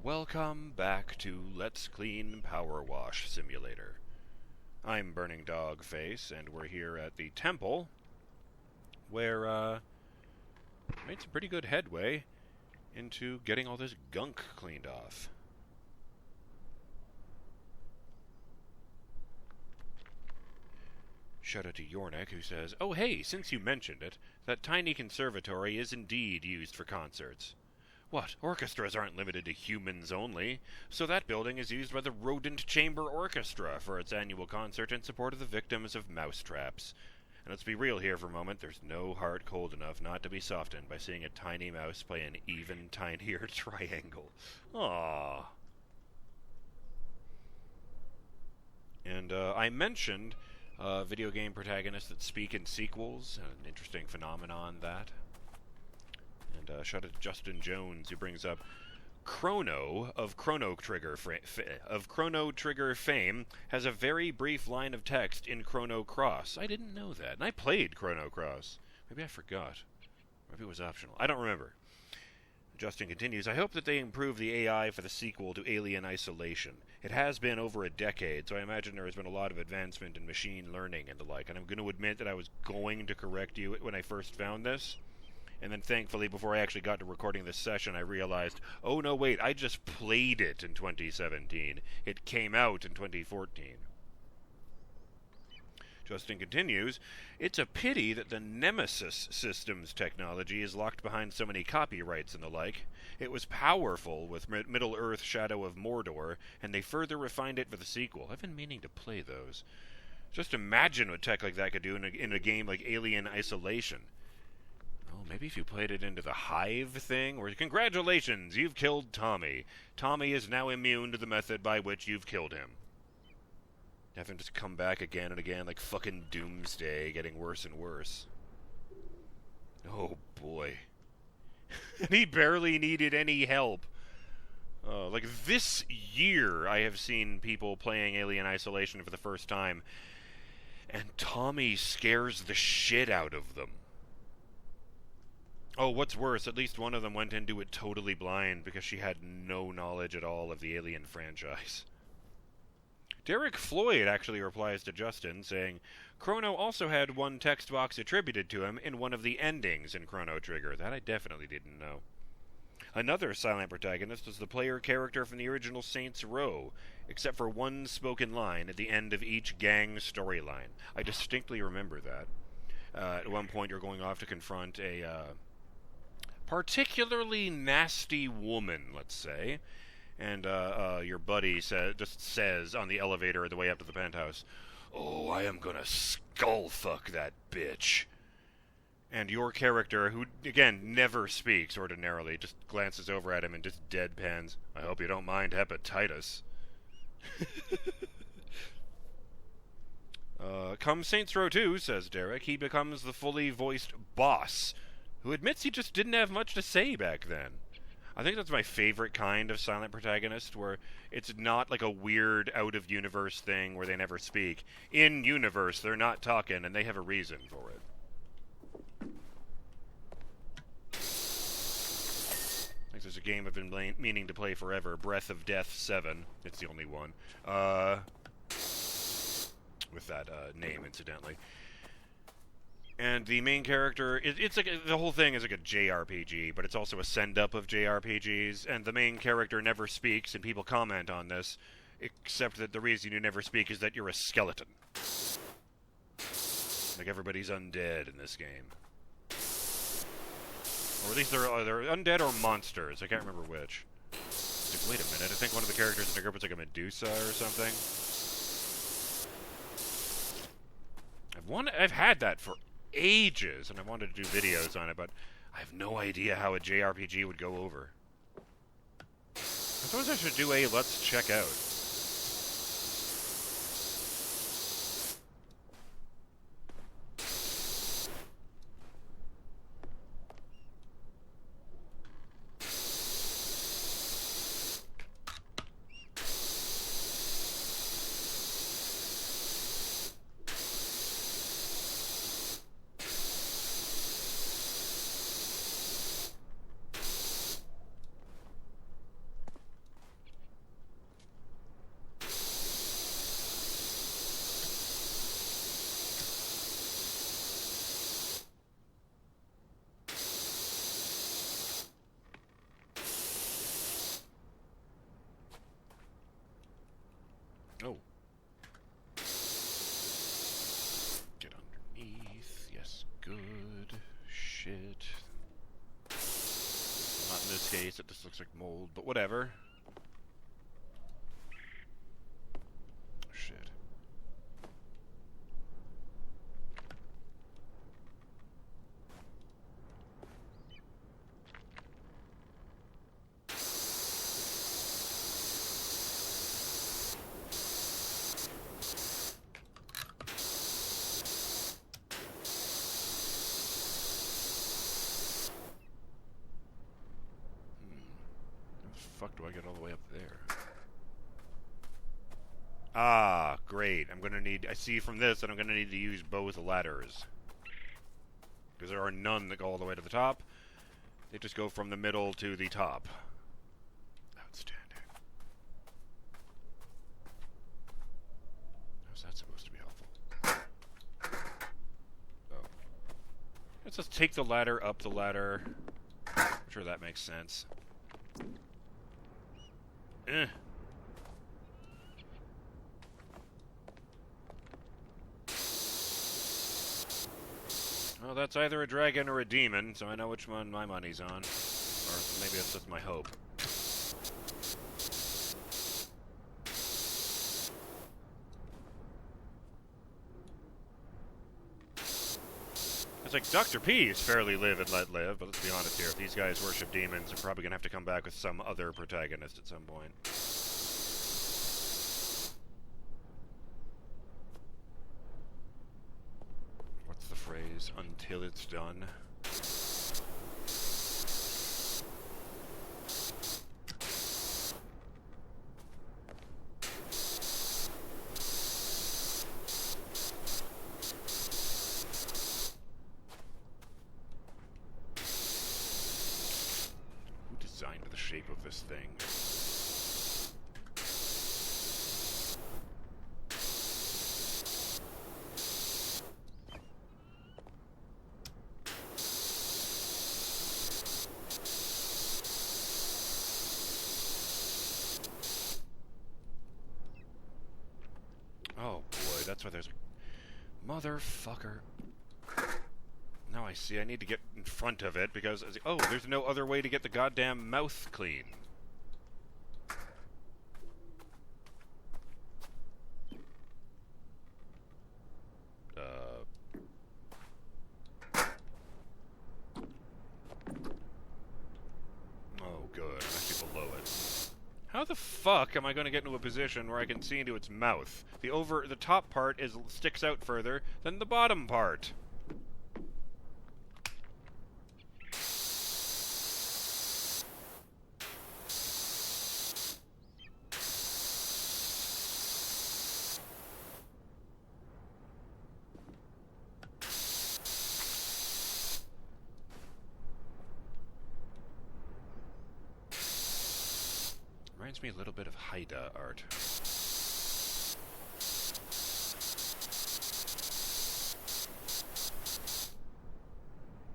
Welcome back to Let's Clean PowerWash Simulator. I'm BurningDogFace, and we're here at the temple, where, made some pretty good headway into getting all this gunk cleaned off. Shout out to Yornik, who says, "Oh hey, since you mentioned it, that tiny conservatory is indeed used for concerts. What, orchestras aren't limited to humans only, so that building is used by the Rodent Chamber Orchestra for its annual concert in support of the victims of mousetraps. And let's be real here for a moment, there's no heart cold enough not to be softened by seeing a tiny mouse play an even tinier triangle. Aww." And I mentioned video game protagonists that speak in sequels, an interesting phenomenon that. And shout out to Justin Jones, who brings up Chrono of Chrono Trigger fame has a very brief line of text in Chrono Cross. I didn't know that, and I played Chrono Cross. Maybe I forgot. Maybe it was optional. I don't remember. Justin continues, "I hope that they improve the AI for the sequel to Alien Isolation. It has been over a decade, so I imagine there has been a lot of advancement in machine learning and the like. And I'm going to admit that I was going to correct you when I first found this. And then thankfully, before I actually got to recording this session, I realized, oh no, wait, I just played it in 2017. It came out in 2014. Justin continues, "It's a pity that the Nemesis Systems technology is locked behind so many copyrights and the like. It was powerful with Middle-earth Shadow of Mordor, and they further refined it for the sequel." I've been meaning to play those. Just imagine what tech like that could do in a game like Alien Isolation. Oh, maybe if you played it into the Hive thing, or congratulations, you've killed Tommy. Tommy is now immune to the method by which you've killed him. Have him just come back again and again like fucking Doomsday, getting worse and worse. Oh boy. And he barely needed any help. Like this year, I have seen people playing Alien Isolation for the first time, and Tommy scares the shit out of them. Oh, what's worse, at least one of them went into it totally blind because she had no knowledge at all of the Alien franchise. Derek Floyd actually replies to Justin, saying, "Chrono also had one text box attributed to him in one of the endings in Chrono Trigger." That I definitely didn't know. Another silent protagonist was the player character from the original Saints Row, except for one spoken line at the end of each gang storyline. I distinctly remember that. At one point you're going off to confront a particularly nasty woman, let's say, and your buddy just says on the elevator on the way up to the penthouse, "Oh, I am gonna skull fuck that bitch." And your character, who, again, never speaks ordinarily, just glances over at him and just deadpans, "I hope you don't mind hepatitis." Come Saints Row 2, says Derek, he becomes the fully voiced boss, who admits he just didn't have much to say back then. I think that's my favorite kind of silent protagonist, where it's not like a weird out-of-universe thing where they never speak. In universe, they're not talking, and they have a reason for it. I think there's a game I've been meaning to play forever, Breath of Death 7. It's the only one. With that name, incidentally. And the main character, it's like the whole thing is like a JRPG, but it's also a send-up of JRPGs, and the main character never speaks, and people comment on this, except that the reason you never speak is that you're a skeleton. Like everybody's undead in this game. Or at least they're undead or monsters, I can't remember which. Like, wait a minute, I think one of the characters in the group is like a Medusa or something. I've had that for ages, and I wanted to do videos on it, but I have no idea how a JRPG would go over. I suppose I should do a let's check out. Oh. Get underneath. Yes, good. Shit. Not in this case, it just looks like mold, but whatever. Shit. Fuck do I get all the way up there? Ah, great. I'm gonna need... I see from this that I'm gonna need to use both ladders. Because there are none that go all the way to the top. They just go from the middle to the top. Outstanding. How's that supposed to be helpful? Oh. Let's just take the ladder up the ladder. I'm sure that makes sense. Eh. Well, that's either a dragon or a demon, so I know which one my money's on. Or maybe it's just my hope. It's like Dr. P is fairly live and let live, but let's be honest here. If these guys worship demons, they're probably going to have to come back with some other protagonist at some point. What's the phrase? Until it's done. Shape of this thing. Oh boy, that's why there's a motherfucker. Now I see I need to get in front of it because, oh, there's no other way to get the goddamn mouth clean. Oh, good. I'm actually below it. How the fuck am I going to get into a position where I can see into its mouth? The top part sticks out further than the bottom part. Reminds me a little bit of Haida art.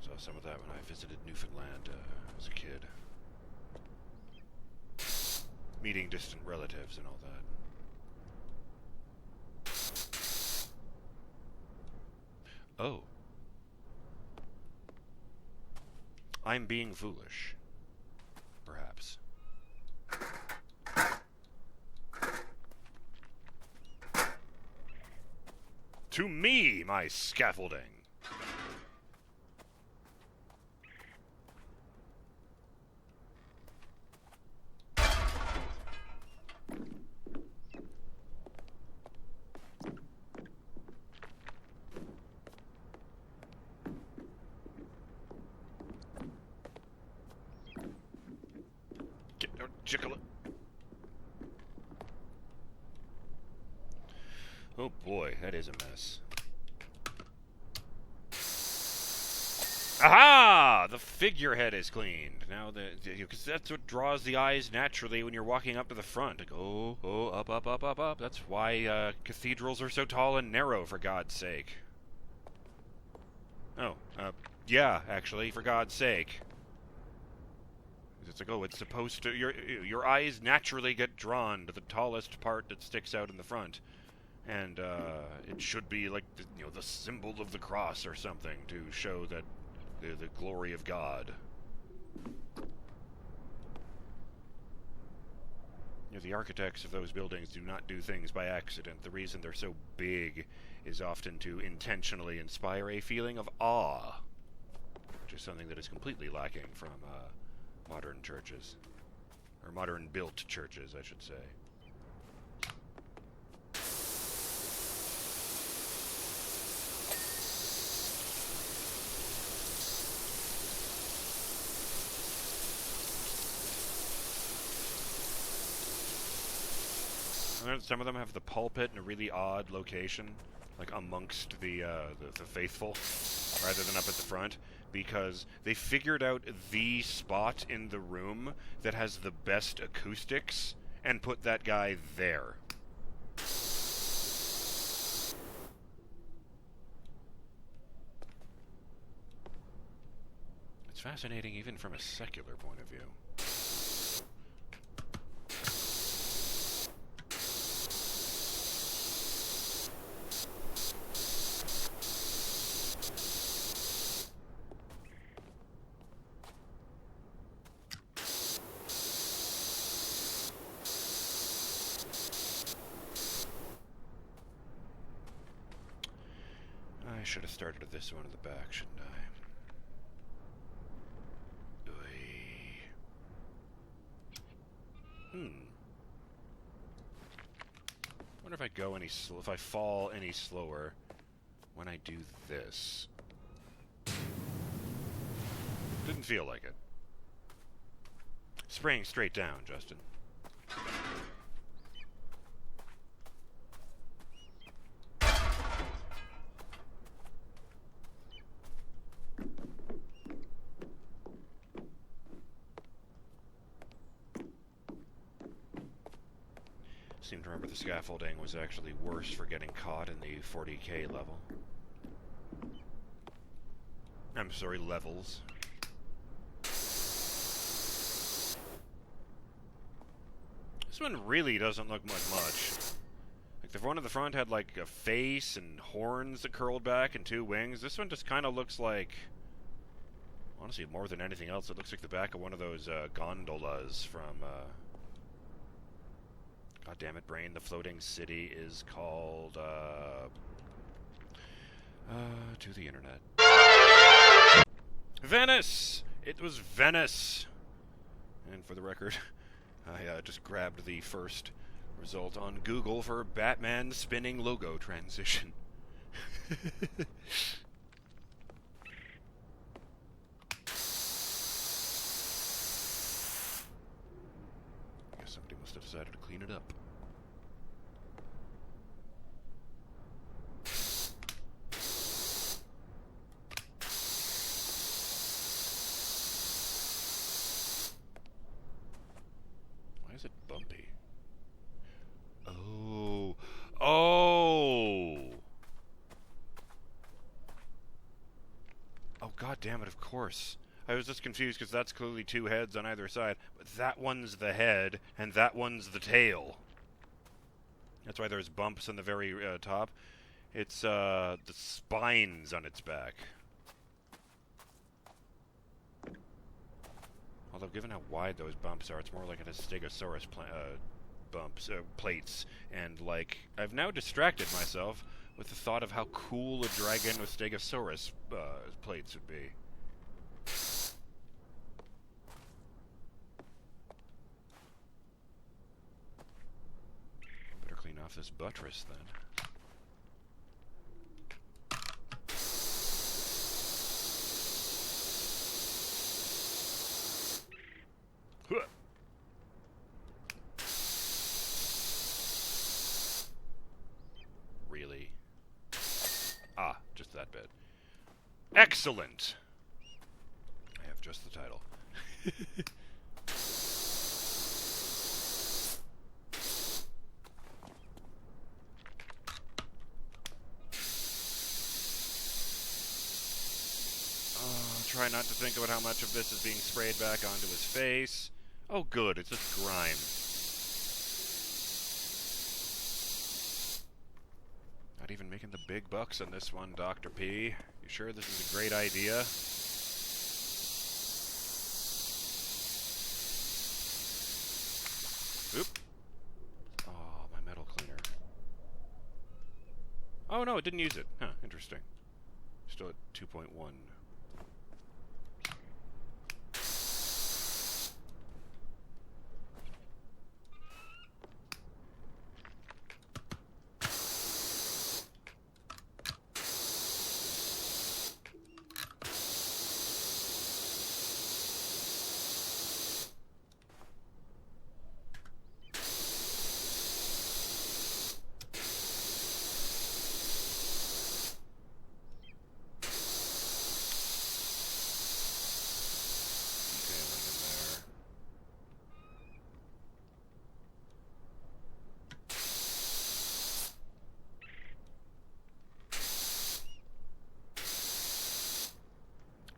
Saw some of that when I visited Newfoundland as a kid. Meeting distant relatives and all that. Oh. I'm being foolish. Perhaps. To me, my scaffolding! Jickle it. Oh boy, that is a mess. Aha! The figurehead is cleaned. Now, because that's what draws the eyes naturally when you're walking up to the front. Like, oh, up, up, up, up, up. That's why cathedrals are so tall and narrow, for God's sake. Oh, yeah, actually, for God's sake. It's like, oh, it's supposed to... Your eyes naturally get drawn to the tallest part that sticks out in the front. And it should be like, the symbol of the cross or something to show that the glory of God. The architects of those buildings do not do things by accident. The reason they're so big is often to intentionally inspire a feeling of awe, which is something that is completely lacking from modern churches. Or modern-built churches, I should say. Some of them have the pulpit in a really odd location, like amongst the faithful, rather than up at the front, because they figured out the spot in the room that has the best acoustics and put that guy there. It's fascinating even from a secular point of view. I should have started at this one at the back, shouldn't I? Wonder if I go any if I fall any slower when I do this. Didn't feel like it. Spraying straight down, Justin. Seem to remember the scaffolding was actually worse for getting caught in the 40k level. I'm sorry, levels. This one really doesn't look like much. Like, the one at the front had, like, a face and horns that curled back and 2 wings. This one just kind of looks like... Honestly, more than anything else, it looks like the back of one of those gondolas from... God damn it, brain. The floating city is called, to the internet. Venice! It was Venice! And for the record, I just grabbed the first result on Google for Batman spinning logo transition. I guess somebody must have decided to clean it up. Why is it bumpy? Oh. Oh! Oh, god damn it, of course. I was just confused because that's clearly 2 heads on either side, but that one's the head, and that one's the tail. That's why there's bumps on the very top. It's the spines on its back. Although, given how wide those bumps are, it's more like a Stegosaurus plates. And, like, I've now distracted myself with the thought of how cool a dragon with Stegosaurus plates would be. Better clean off this buttress, then. Really? Ah, just that bit. Excellent! I have just the title. try not to think about how much of this is being sprayed back onto his face. Oh good, it's just grime. Not even making the big bucks on this one, Dr. P. You sure this is a great idea? Oop. Oh, my metal cleaner. Oh no, it didn't use it. Huh, interesting. Still at 2.1.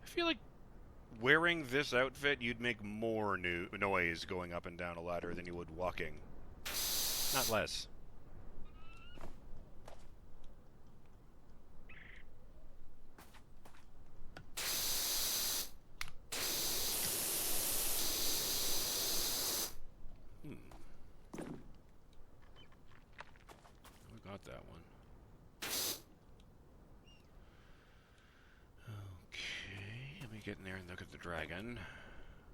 I feel like wearing this outfit, you'd make more noise going up and down a ladder than you would walking. Not less. We got that one. Get in there and look at the dragon.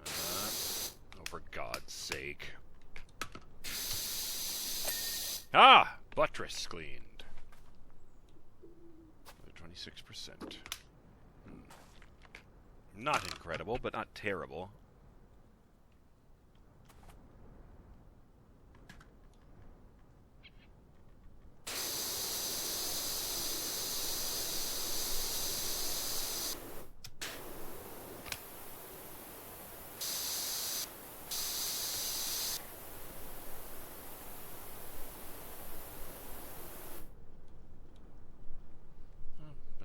Oh, for God's sake. Ah! Buttress cleaned. 26%. Not incredible, but not terrible.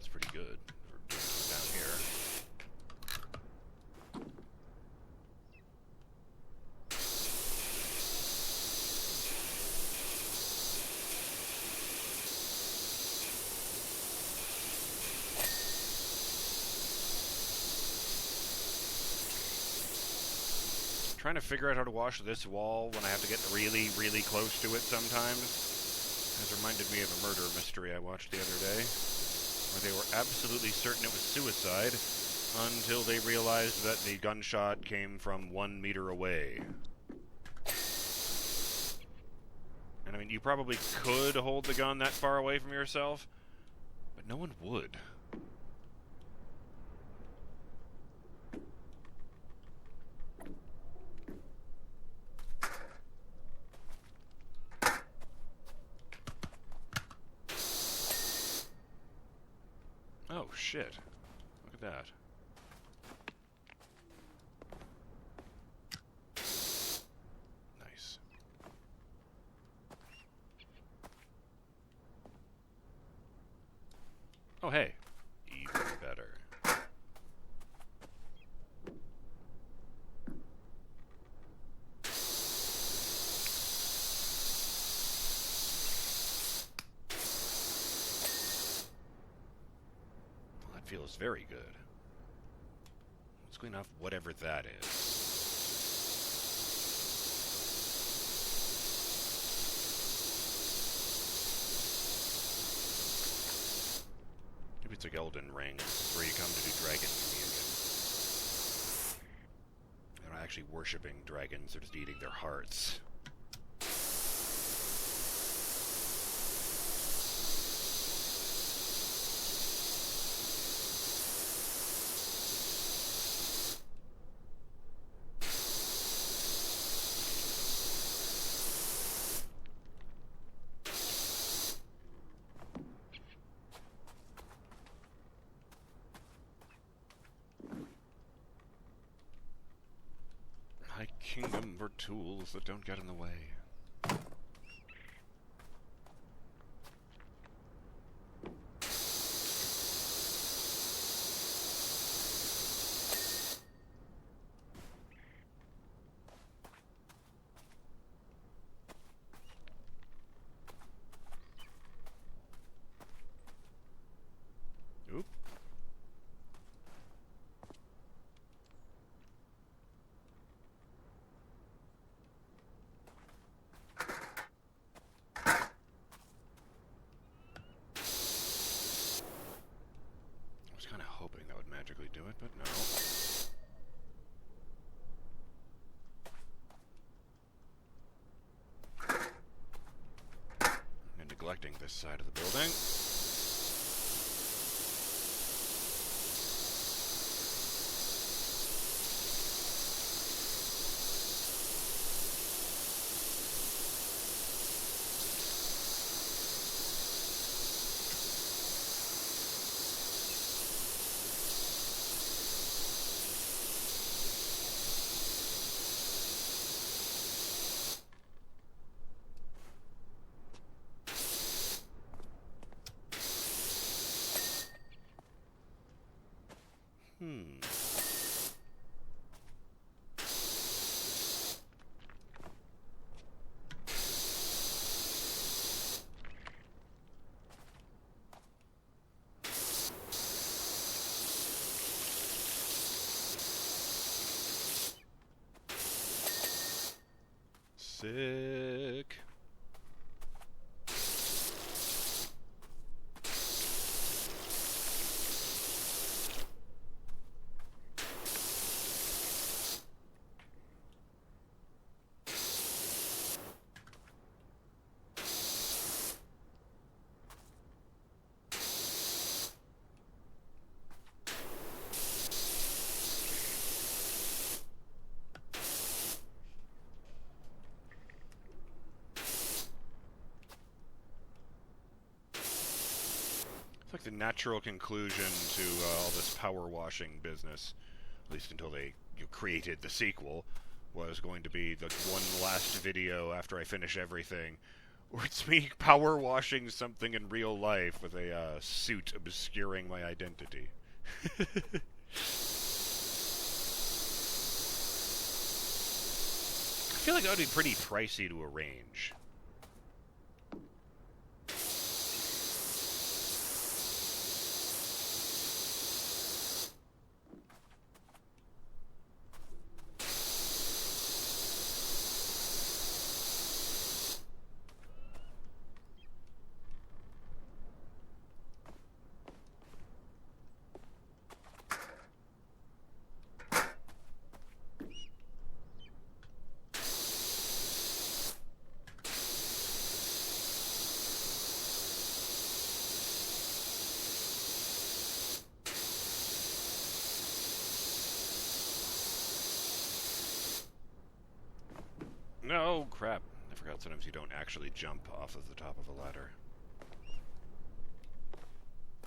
Pretty good for down here. Trying to figure out how to wash this wall when I have to get really, really close to it sometimes has reminded me of a murder mystery I watched the other day, where they were absolutely certain it was suicide until they realized that the gunshot came from 1 meter away. And I mean, you probably could hold the gun that far away from yourself, but no one would. Oh, shit. Look at that. Nice. Oh, hey. Even better. Feels very good. Let's clean off whatever that is. Maybe it's like Elden Ring, where you come to do dragon communion. They're not actually worshipping dragons, they're just eating their hearts. My kingdom for tools that don't get in the way. but no. I'm neglecting this side of the building. Sick. It's like the natural conclusion to all this power washing business, at least until they created the sequel, was going to be the one last video after I finish everything, where it's me power washing something in real life with a suit obscuring my identity. I feel like that would be pretty pricey to arrange. No, crap. I forgot sometimes you don't actually jump off of the top of a ladder.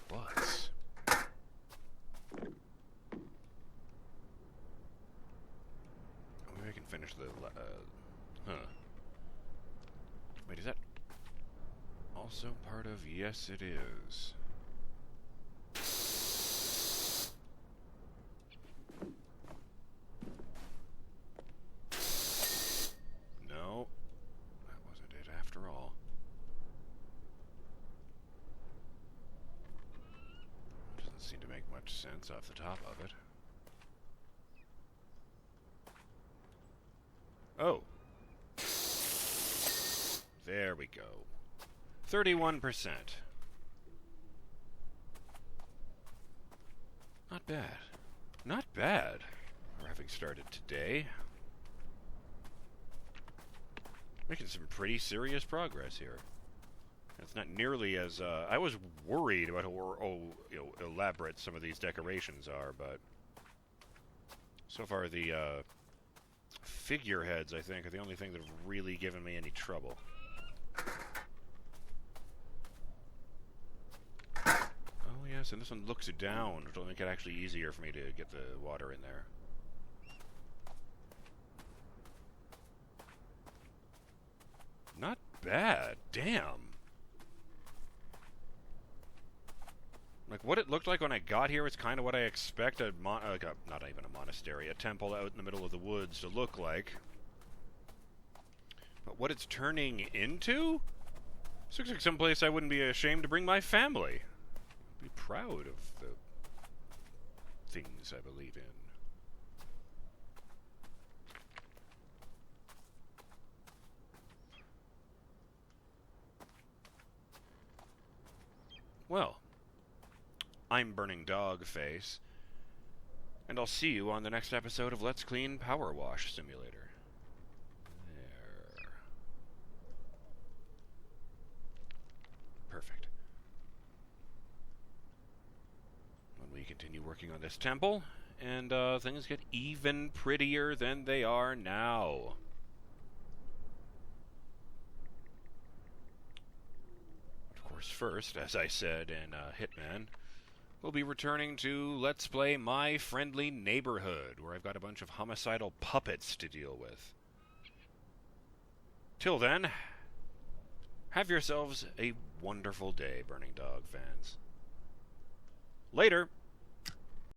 But... maybe I can finish the... Wait, is that also part of... Yes, it is. Sense off the top of it. Oh. There we go. 31%. Not bad. Not bad for having started today. Making some pretty serious progress here. It's not nearly as, I was worried about how elaborate some of these decorations are, but so far the figureheads, I think, are the only thing that have really given me any trouble. Oh yes, and this one looks down, which will make it actually easier for me to get the water in there. Not bad, damn. Like, what it looked like when I got here is kind of what I expect not even a monastery, a temple out in the middle of the woods to look like. But what it's turning into? This looks like someplace I wouldn't be ashamed to bring my family. I'd be proud of the things I believe in. Well, I'm BurningDogFace, And I'll see you on the next episode of Let's Clean PowerWash Simulator. There. Perfect. When we continue working on this temple, and things get even prettier than they are now. Of course, first, as I said in Hitman, we'll be returning to Let's Play My Friendly Neighborhood, where I've got a bunch of homicidal puppets to deal with. Till then, have yourselves a wonderful day, Burning Dog fans. Later!